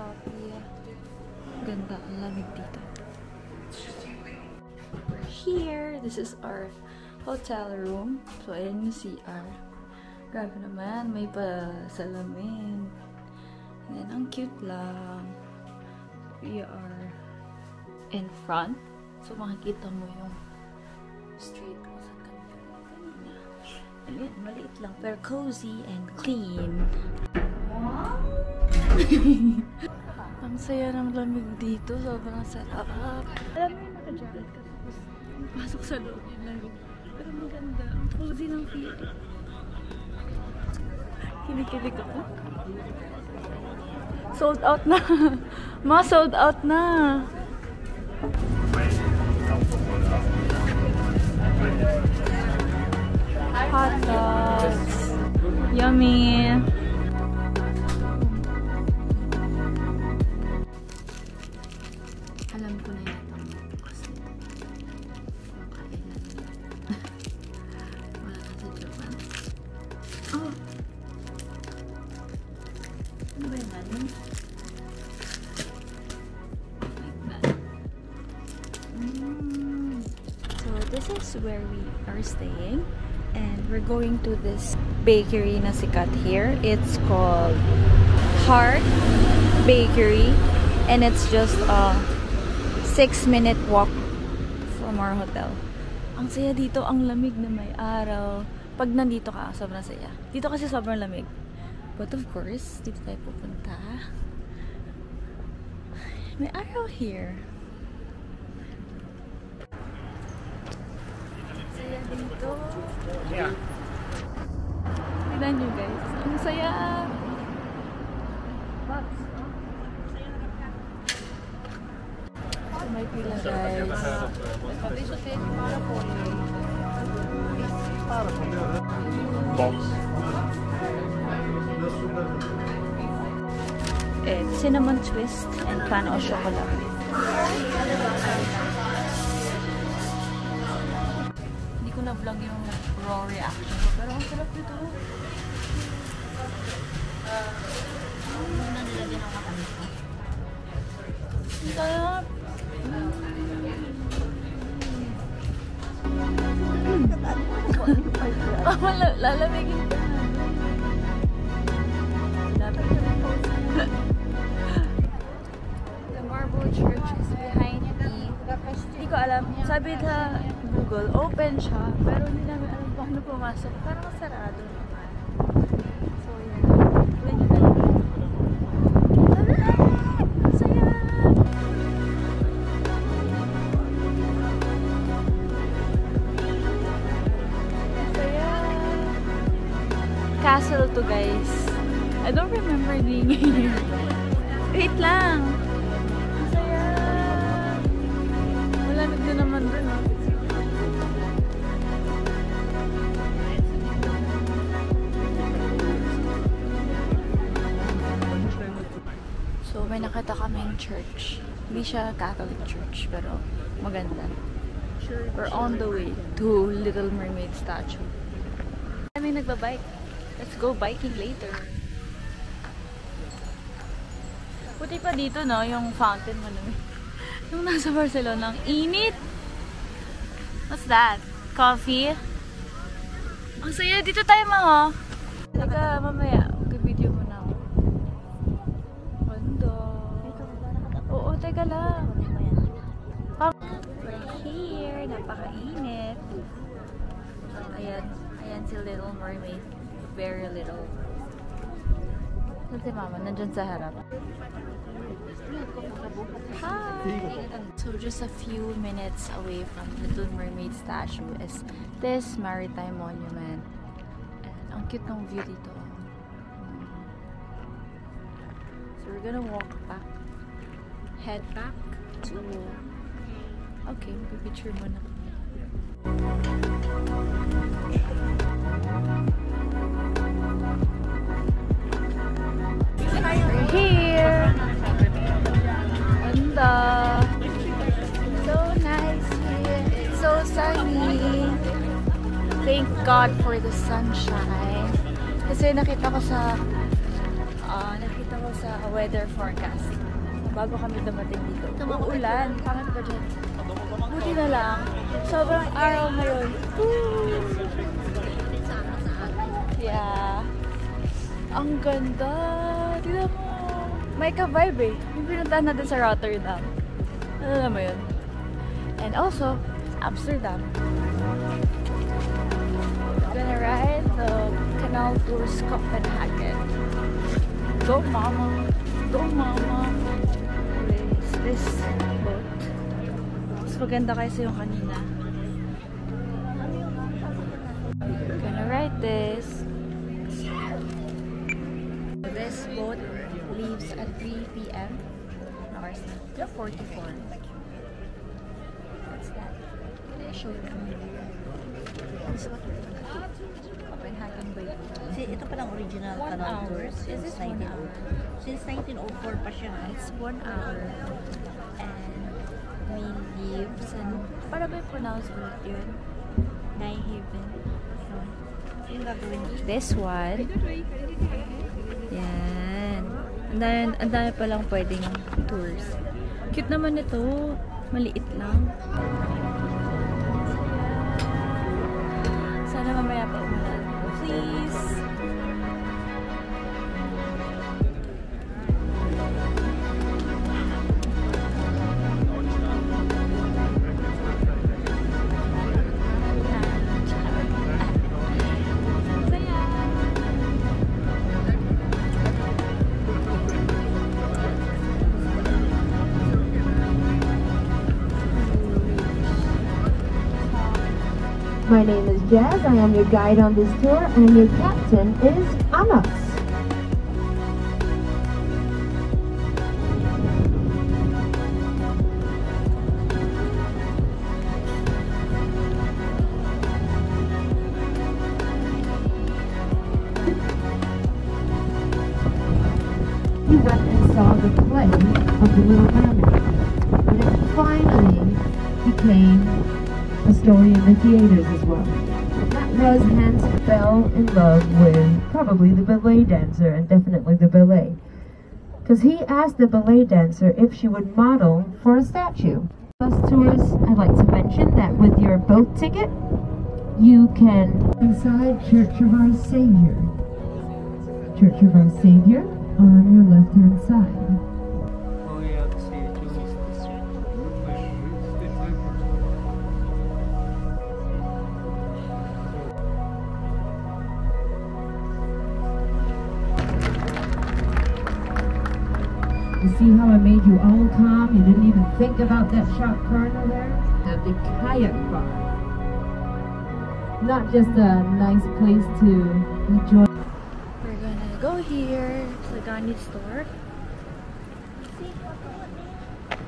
coffee. Ganda, ang lamig dito. We're here. This is our hotel room. So, ayan yung CR. Grabe naman, may pa salamin. And then, ang cute lang. We are in front. So, makikita mo yung street kung saan kami kanina. Ayan, maliit lang. Pero cozy and clean. Wow! Ang saya ng lamig dito. Sobrang sarap. Alam mo yung naka-jacket ka tapos pasok sa loob yung lamig. Pero maganda. Ang cozy ng feel. Kinikilig ako. Sold out na. Ma, sold out na. Hot dogs. Yummy. Alam ko na yata ang bukas nito. Kailan nila. Wala na sa Japan. Oh! Ano ba yung ano? So this is where we are staying. And we're going to this bakery na sikat here. It's called Heart Bakery. And it's just a 6-minute walk from our hotel. Ang saya dito, ang lamig na may araw. Pag nandito ka, sobrang saya. Dito kasi sobrang lamig. But of course, dito tayo pupunta. May araw here. Saya dito. Yeah. Tignan nyo guys. Ang saya. So may pila guys. Box. It's cinnamon twist and pan au chocolat. Hindi ko na-vlog yung raw reaction ko, pero ang sarap nito. Muna nilagyan ng matamis ko. Ang sarap! Lalamigin ka na. Dapat ka na post. The Marble Church is behind me. Hindi ko alam. Sabi sa Google, open siya. Pero hindi namin alam paano pumasok. Parang sarado naman. So, yan. Tignan nyo na lang. Ang saya! Ang saya! Castle to guys. I don't remember being here. Wait lang! Ang saya! Malamig na naman dun. So, may nakita kaming church. Hindi siya Catholic church, pero maganda. We're on the way to Little Mermaid statue. Kami nagbabike. Let's go biking later. Puti pa dito, no? Yung fountain mo naman. Yung nasa Barcelona, ang init! What's that? Coffee? Ang saya! Dito tayo, ma, oh! Teka, mamaya. Mag-video mo na ako. Ganda. Oo, teka lang. We're here. Napaka-init. Ayan. Ayan si Little Mermaid. Very little. Saan si Mama? Nandyan sa harap. Hi! So just a few minutes away from Little Mermaid statue is this maritime monument. And ang cute ng view dito. So we're gonna walk back. Head back to... Okay, mag-picture muna. We're here! Ganda! So nice here. It's so sunny. Thank God for the sunshine. Kasi nakita ko sa Nakita ko sa weather forecast. Bago kami dumating dito. Uulan. Pangit ba dyan? Buti na lang. Sobrang araw ngayon. Yeah. Ang ganda. Tignan mo. May ka-vibe eh. Yung pinuntahan natin sa Rotterdam. Alam mo yun? And also, Amsterdam. Gonna ride the Canal Tours Copenhagen. Go mama! Go mama! This boat. Mas maganda kaysa yung kanina. Gonna ride this. This boat leaves at 3 p.m. Ours na 2:44. What's that? I show you. This one. Copenhagen Bay. See, ito palang original Canal Tours since 1904. Since 1904 pa siya. It's 1 hour. And we leave sa... Para ba yung pronounce ulit yun? Nijmegen. Yung gagawin mo? This one. Yan. Ang dami palang pwedeng tours. Cute naman ito. Maliit lang. Sana mamaya pa umulan. Please! My name is Jazz, I am your guide on this tour, and your captain is Amos. He went and saw the play of The Little Mermaid, and it finally became a story in the theaters as well. That was Hans fell in love with probably the ballet dancer, and definitely the ballet. Because he asked the ballet dancer if she would model for a statue. Bus tours, I'd like to mention that with your boat ticket, you can inside Church of Our Savior. Church of Our Savior on your left-hand side. You see how I made you all calm? You didn't even think about that sharp corner there? The kayak bar. Not just a nice place to enjoy. We're gonna go here sa Gani store.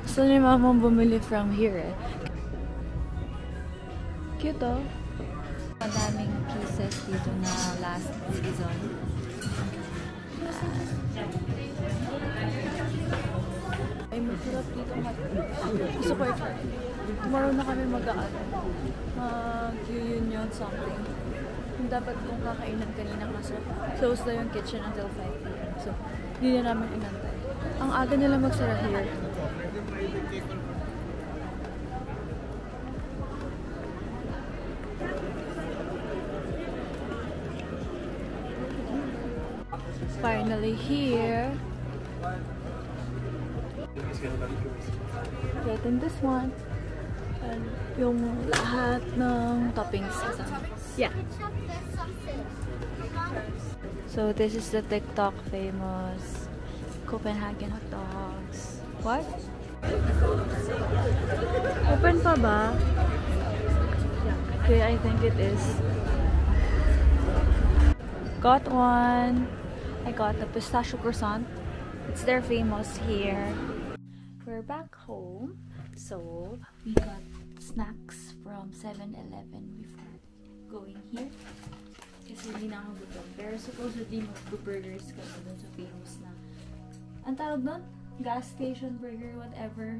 Gusto ni Mama bumili from here eh. Cute oh. Madaming pieces dito na last season. Ay, masarap dito gusto ko i-try. Tomorrow na kami mag-reunion something. Yung dapat kong kakainan kanina kaso close na yung kitchen until 5 p.m. So, hindi na namin inantay. Ang aga nila magsara here. Finally here. Getting this one. And yung lahat ng toppings kasama. Yeah. So this is the TikTok famous Copenhagen hot dogs. What? Open pa ba? Okay, I think it is. Got one. I got the pistachio croissant. It's their famous here. We're back home. So, we got snacks from 7-Eleven before going here. Kasi hindi na ako gutom. Pero supposedly mag-burgers kasi dun sa famous na. Ang tawag doon? Gas station burger, whatever.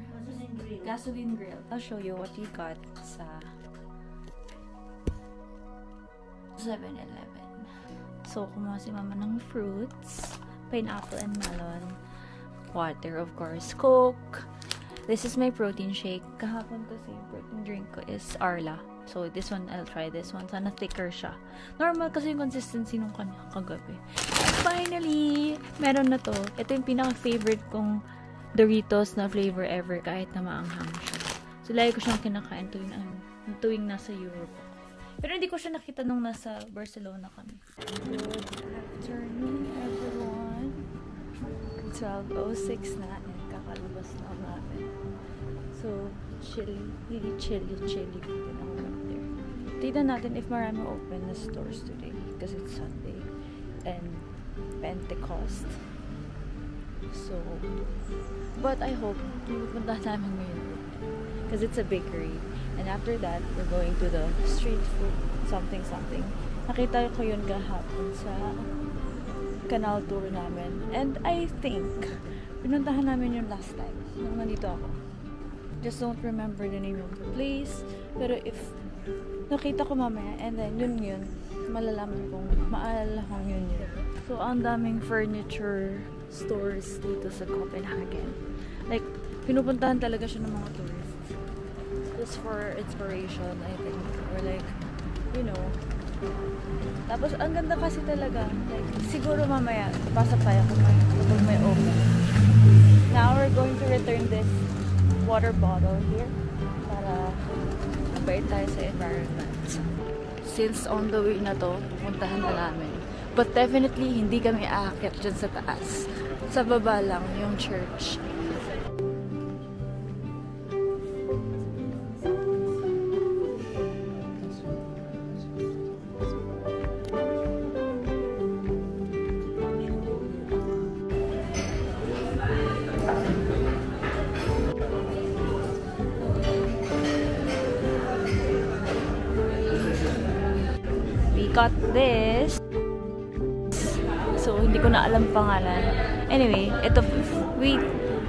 Gasoline grill. I'll show you what we got sa 7-Eleven. So, kumuha si Mama ng fruits. pineapple and melon. Water, of course. Coke. This is my protein shake. Kahapon kasi yung protein drink ko is Arla. So, this one, I'll try this one. Sana thicker siya. Normal kasi yung consistency nung kagabi. Finally! Meron na to. Ito yung pinaka-favorite kong Doritos na flavor ever kahit na maanghang siya. So, lagi ko siyang kinakain tuwing nasa Europe ako. Pero hindi ko siya nakita nung nasa Barcelona kami. Good afternoon, everyone. 12:06 na and kakalabas na namin. So, really chilly din ako out there. Tignan natin if marami open na stores today because it's Sunday and Pentecost. So, but I hope pupunta namin ngayon because it's a bakery. And after that, we're going to the street food something. Nakita ko yun kahapon sa canal tour namin. And I think pinuntahan namin yun last time nung nandito ako. Just don't remember the name of the place. Pero if nakita ko mamaya and then yun, malalaman kong maalala kong yun. So, ang daming furniture stores dito sa Copenhagen. Like, pinupuntahan talaga siya ng mga tourists. Just for inspiration, I think. Or like, you know. Tapos, ang ganda kasi talaga. Like, siguro mamaya, pasok tayo kapag may open. Now, we're going to return this water bottle here para mabait tayo sa environment. Since on the way na to, pupuntahan na namin. But definitely, hindi kami aakyat dyan sa taas. Sa baba lang yung church. Got this. So, hindi ko na alam pangalan. Anyway, ito, wheat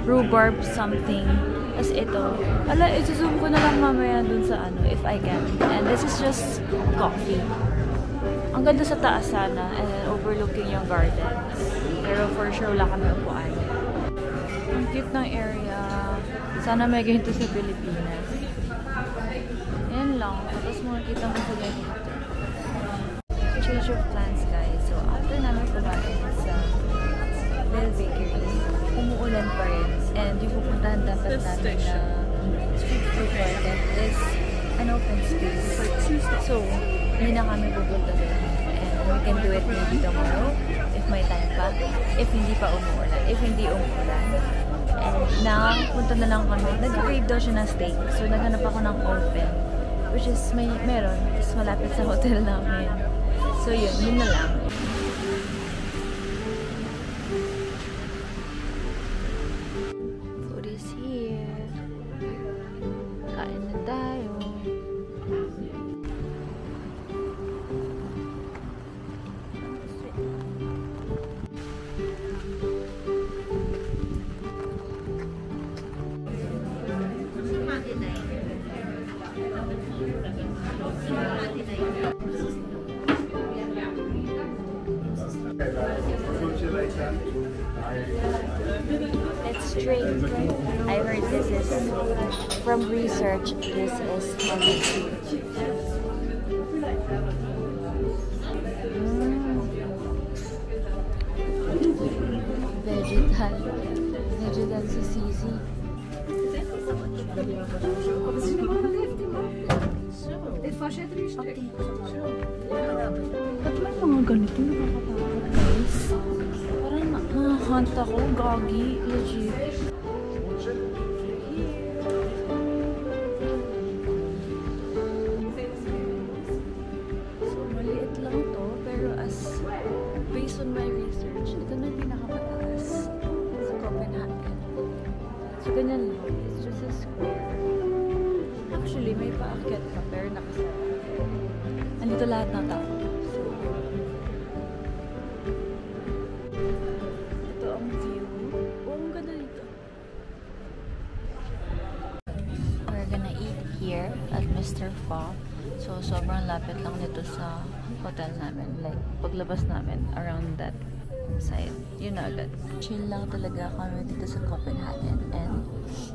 rhubarb something. As ito. Isuzoom ko na lang mamaya dun sa if I can. And this is just coffee. Ang ganda sa taas sana. And then, overlooking yung gardens. Pero for sure, wala kami upuan. Ang cute ng area. Sana may ganito sa Pilipinas. Yan lang. Tapos makikita mo sa ganito. Change of plans, guys. So, after namin kumain sa Little Bakery, umuulan pa rin. And yung pupuntahan dapat namin na street food market is an open space. So, hindi na kami pupunta doon. And we can do it maybe tomorrow if may time pa. If hindi pa umuulan. If hindi umuulan. And now, punta na lang kami. Nag-crave daw siya ng steak. So, naghanap ako ng open. Which is, meron. Is malapit sa hotel namin. So yun na lang. Food is here. Kain na tayo. Let's drink. I heard this is from research. This is healthy. Vegetal sisisi. Ba't may mga ganito nakakatakot, guys? Parang nahuhunt ako, gagi, legit. So, maliit lang to, pero based on my research, ito na yung pinakamataas sa Copenhagen. So, ganyan lang. It's just a square. Actually, may paakyat pa, pero nakasara. Andito lahat ng tao. Ito ang view. Oh, ang ganda dito. We're gonna eat here at Mr. Pho. So, sobrang lapit lang nito sa hotel namin. Like, paglabas namin, around that campsite. Yun na agad. Chill lang talaga kami dito sa Copenhagen. And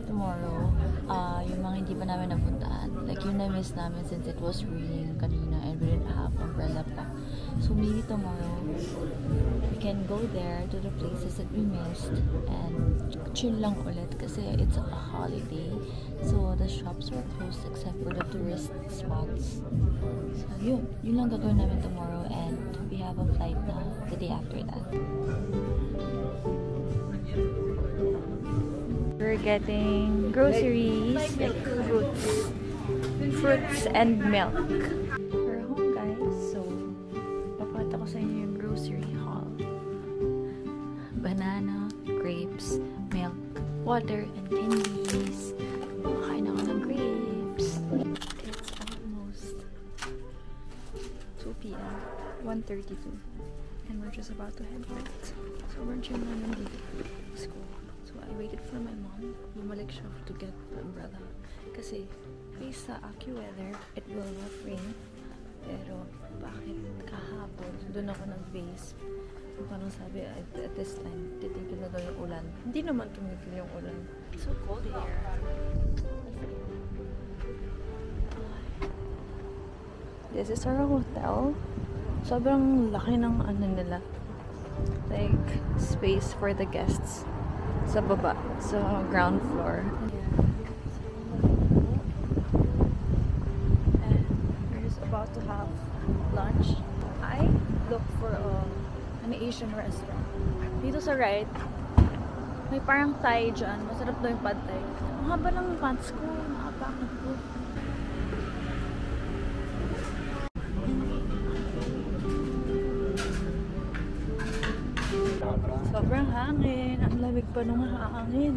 tomorrow, yung mga hindi pa namin napuntaan, like yung na-miss namin since it was raining kanina and we didn't have umbrella pa. So maybe tomorrow, we can go there to the places that we missed and chill lang ulit kasi it's a holiday. So the shops were closed except for the tourist spots. So yun lang gagawin namin tomorrow and we have a flight na the day after that. We're getting groceries, like fruits and milk. We're home, guys, so papakita ko sa inyo yung grocery haul. Banana, grapes, milk, water, and candies. Makain ako ng grapes. It's almost 2 p.m. 1:32 and we're just about to head back. So we're chilling namin dito sa school. So I waited for my mom. Bumalik siya to get the umbrella. Kasi based sa AccuWeather, it will not rain. Pero bakit kahapon, doon ako nag-base. Parang sabi, at this time, titigil na daw yung ulan. Hindi naman tumigil yung ulan. It's so cold here. This is our hotel. Sobrang laki ng ano nila. Like, space for the guests. Sa baba, sa ground floor. And we're just about to have lunch. I look for an Asian restaurant. Dito sa right, may parang Thai dyan. Masarap daw yung pad Thai. Ang haba ng pants ko. Nakapakot ko. Sobrang hangin. Ang lamig pa nung hangin.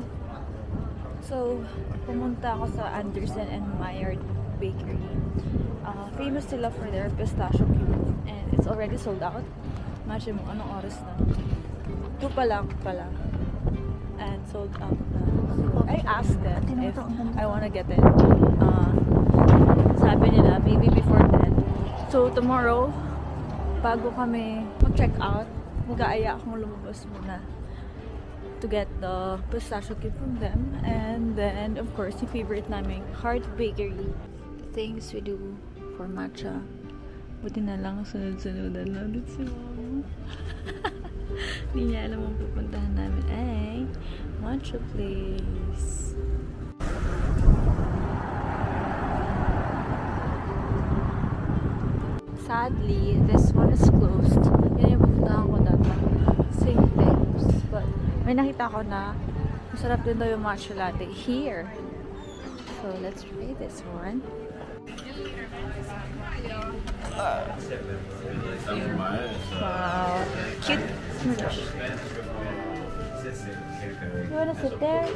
So, pumunta ako sa Anderson and Maillard Bakery. Famous sila for their pistachio cube. And it's already sold out. Imagine mo, anong oras na? 2 pa lang pala. And sold out na. So, I asked them if I wanna get it. Sabi nila, maybe before 10. So, tomorrow, bago kami mag-check out, mag-aaya akong lumabas muna to get the pistachio cube from them. And then, of course, yung favorite namin, Heart Bakery. The things we do for matcha. Buti na lang sunod-sunodan lang dito si Mama. Hindi niya alam ang pupuntahan namin ay matcha place. Sadly, this one is closed. Yan yung pupuntahan ko dapat. Same things. But may nakita ko na masarap din daw yung matcha latte here. So let's try this one. Wow. Cute. You wanna sit there?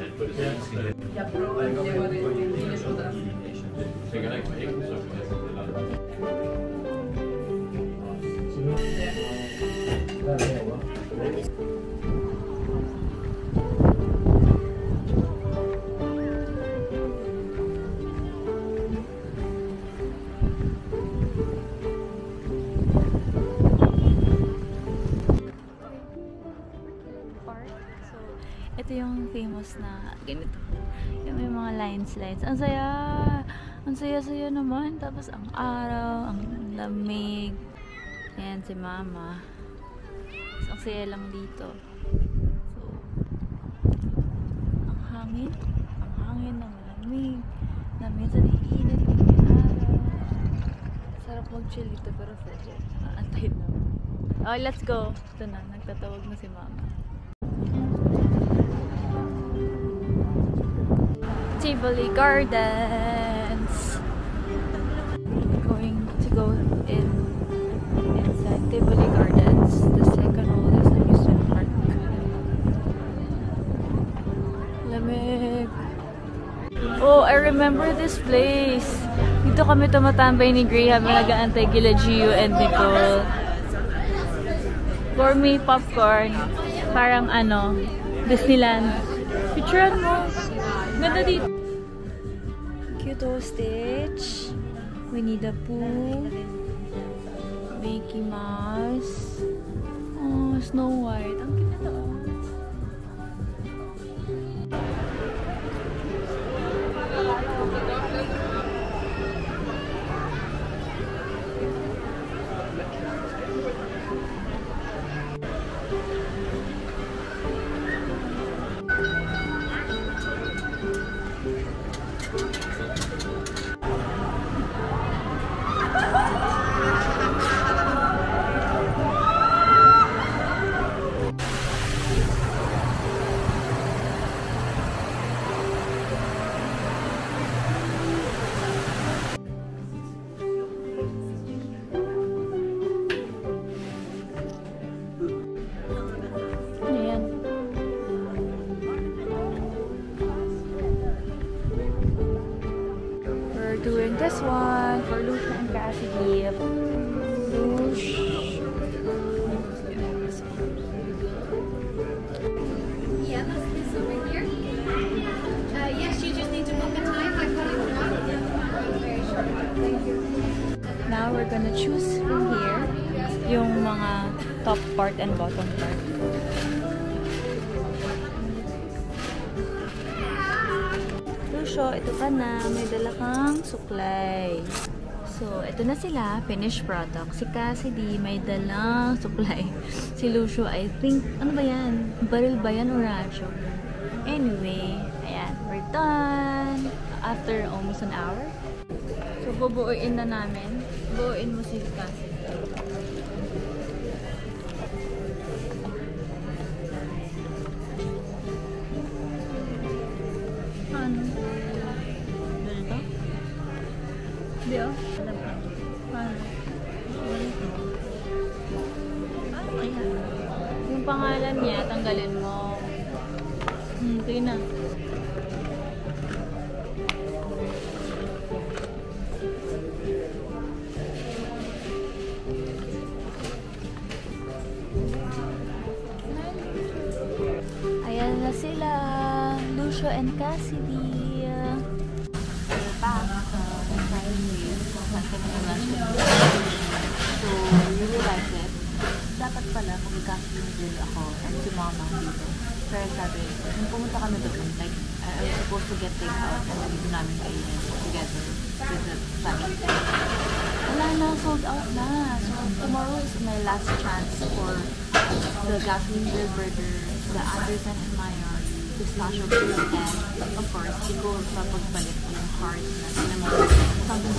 Ito yung famous na ganito. Yung may mga slides. Ang saya! Ang saya-saya naman. Tapos ang araw, ang lamig. Ayan si Mama. Tapos ang saya lang dito. So, ang hangin. Ang hangin na malamig. Na minsan iinit yung araw. Sarap mag-chill dito pero fragile. Antay lang. Okay, let's go. Ito na. Nagtatawag na si Mama. Tivoli Gardens. Going to go inside Tivoli Gardens, the second oldest amusement park. Lamig. Oh, I remember this place. Dito kami tumatambay ni Gray habang nag-aantay kila Gio and Nicole. Gourmet popcorn. Parang ano, Disneyland. Picturean mo. Ganda dito. Cute Stitch. Winnie the Pooh. Mickey Mouse. Oh, mga Snow White. Ang cute nito. Doing this one for Lucia and Cassidy. Lucia. Yeah, that's this over here. Yes, you just need to book a time. I call you one. Very short. Thank you. Now we're gonna choose from here yung mga top part and bottom part. So, ito ka na. May dala kang suklay. So, ito na sila. Finished product. Si Cassidy, may dalang suklay. Si Lucio, I think, ano ba yan? Baril ba yan o radyo? Anyway, ayan. We're done. After almost an hour. So, bubuuin na namin. Buuin mo si Cassidy. Hindi oh. Yung pangalan niya, tanggalin mo. Ito na. Ayan na sila. Lucio and Cassidy. So, really like it. Dapat pala mag-casting ako and si mama dito. Pero sabi, nung pumunta kami doon, like, I was supposed to get takeout and then dito namin kainin together with the family. Wala na, sold out na. So, tomorrow is my last chance for the Gasoline Grill Burger, the Anderson and Mayor, pistachio cream, and of course, siguro sa pagbalik yung heart na cinnamon, something.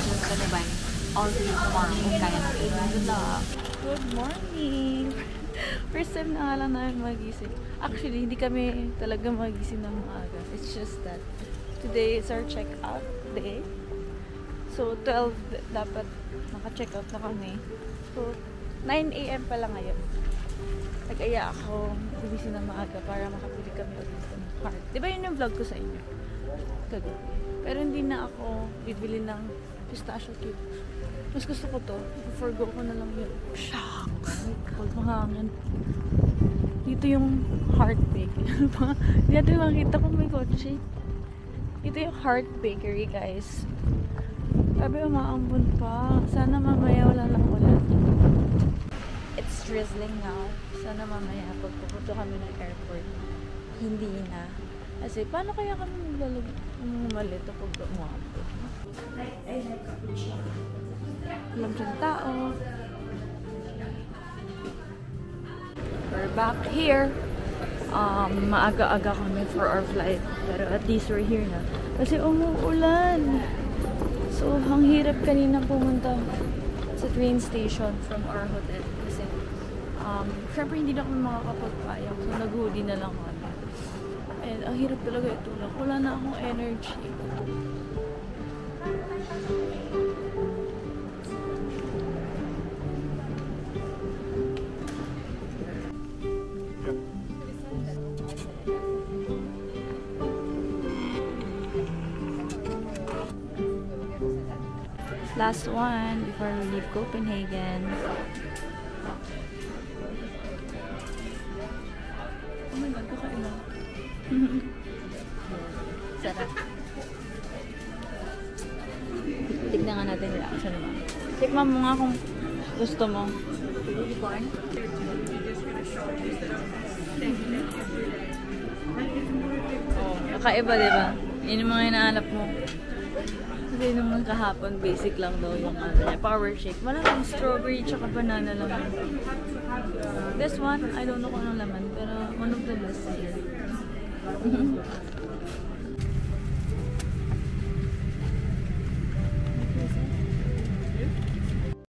Just gonna buy all day tomorrow kung kaya natin. Good luck! Good morning! First time na nga lang namin magising. Actually, hindi kami talaga magising ng maaga. It's just that today is our check-out day. So, 12 dapat naka-check-out na kami. So, 9 AM pa lang ngayon. Nag-aya ako gumising ng maaga para makapili kami ulit ng card. Diba yun yung vlog ko sa inyo? Kagabi. Pero hindi na ako bibili ng pistachio cube. Mas gusto ko to. Forgo ko na lang yun. Shucks! Pag mahangin. Dito yung Heart Bakery. Dito yung makita ko may kotse. Dito yung Heart Bakery, guys. Sabi, umaambon pa. Sana mamaya wala lang ulan. It's drizzling now. Sana mamaya pag pupunta kami ng airport, hindi na. Kasi paano kaya kami malito pag umambon? I like cappuccino. Alam siyang tao. We're back here. Maaga-aga kami for our flight. Pero at least we're here na. Kasi umuulan. So, ang hirap kanina pumunta sa train station from our hotel. Kasi, syempre hindi na kami makakapagpayang. So, nag-hoodie na lang kami. And ang hirap talaga itulak. Wala na akong energy. Last one before we leave Copenhagen. Oh my god, kakaiba. Sarap. Tignan nga natin yung reaction mo. Tikman mo nga kung gusto mo. Unicorn? Oh, kakaiba, diba? Yun yung mga hinahanap mo. Kasi nung kahapon, basic lang daw yung power shake. Wala lang, strawberry tsaka banana lang. This one, I don't know kung anong laman, pero one of the best here.